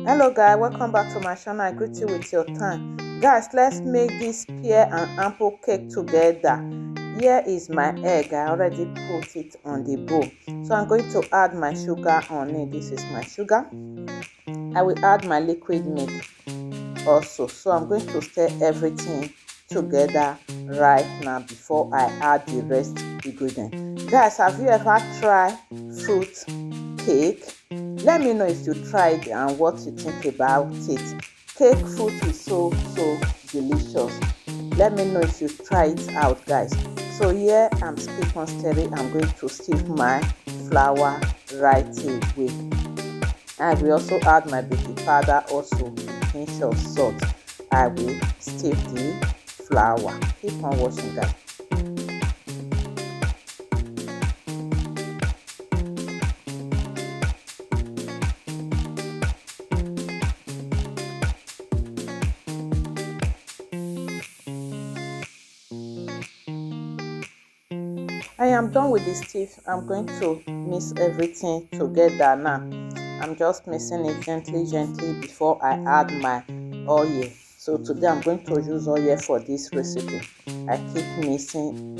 Hello guys, welcome back to my channel. I greet you with your time. Guys, let's make this pear and apple cake together. Here is my egg. I already put it on the bowl. So I'm going to add my sugar on it. This is my sugar. I will add my liquid milk also. So I'm going to stir everything together right now before I add the rest ingredient. Guys, have you ever tried fruit cake? Let me know if you tried and what you think about it. Cake fruit is so delicious. Let me know if you try it out, guys. So here I'm keep on stirring. I'm going to sieve my flour right away. I will also add my baking powder, also a pinch of salt. I will sieve the flour. Keep on watching, guys. I am done with the sieve. I'm going to mix everything together now. I'm just mixing it gently before I add my oil. So today I'm going to use oil for this recipe. I keep mixing.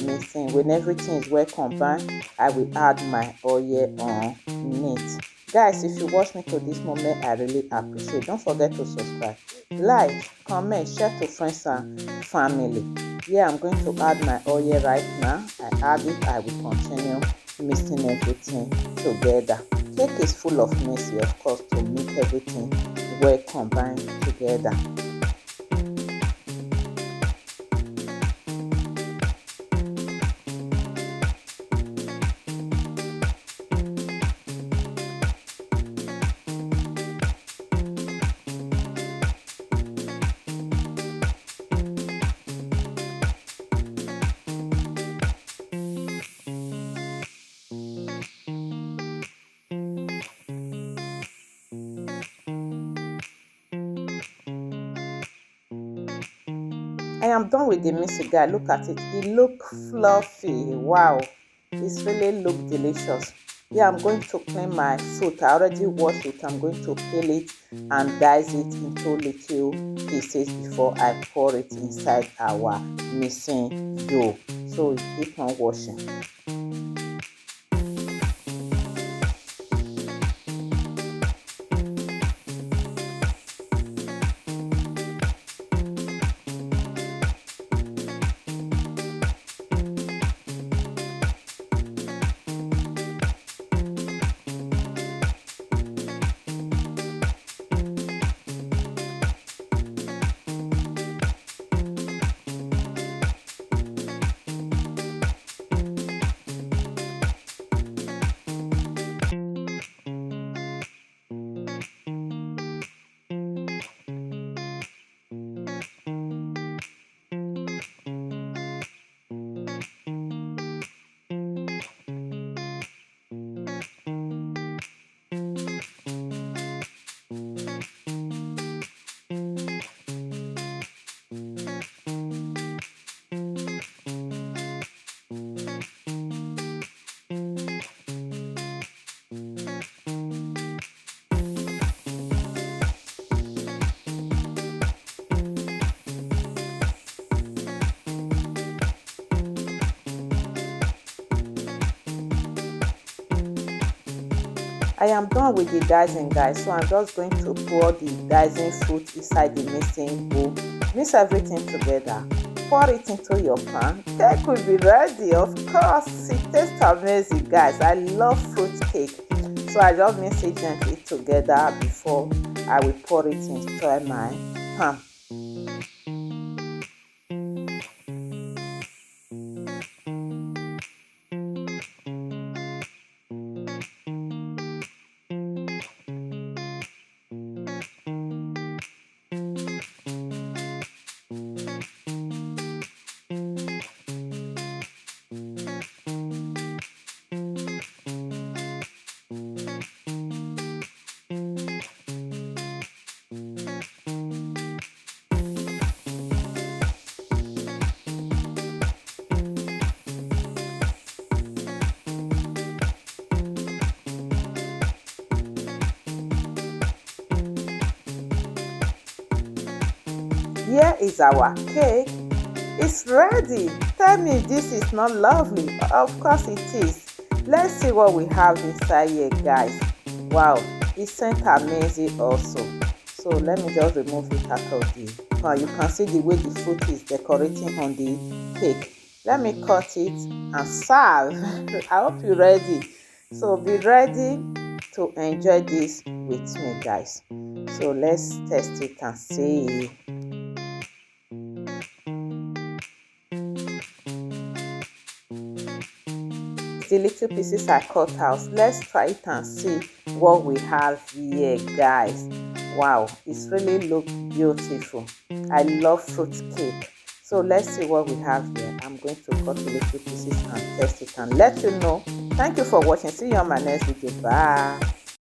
When everything is well combined, I will add my oil on it. Guys, if you watch me to this moment, I really appreciate. Don't forget to subscribe, like, comment, share to friends and family. Yeah, I'm going to add my oil right now. I add it. I will continue mixing everything together. Cake is full of messy, of course, to make everything well combined together. I am done with the mixing, guys. Look at it. It look fluffy. Wow. It's really look delicious. Yeah, I'm going to clean my fruit. I already washed it. I'm going to peel it and dice it into little pieces before I pour it inside our mixing dough. So keep on washing. I am done with the dicing, guys, so I'm just going to pour the dicing fruit inside the mixing bowl. Mix everything together. Pour it into your pan. Cake will be ready. Of course, it tastes amazing, guys. I love fruit cake. So I just mix it gently together before I will pour it inside my pan. here is our cake. It's ready. Tell me if this is not lovely. Of course it is. Let's see what we have inside here, guys. Wow, it sent amazing also. So let me just remove it out of the. You can see the way the fruit is decorating on the cake. Let me cut it and serve. I hope you're ready. So be ready to enjoy this with me, guys. So let's test it and see. The little pieces I cut out. Let's try it and see what we have here, guys. Wow, it's really look beautiful. I love fruit cake. So let's see what we have here. I'm going to cut the little pieces and test it and let you know. Thank you for watching. See you on my next video. Bye.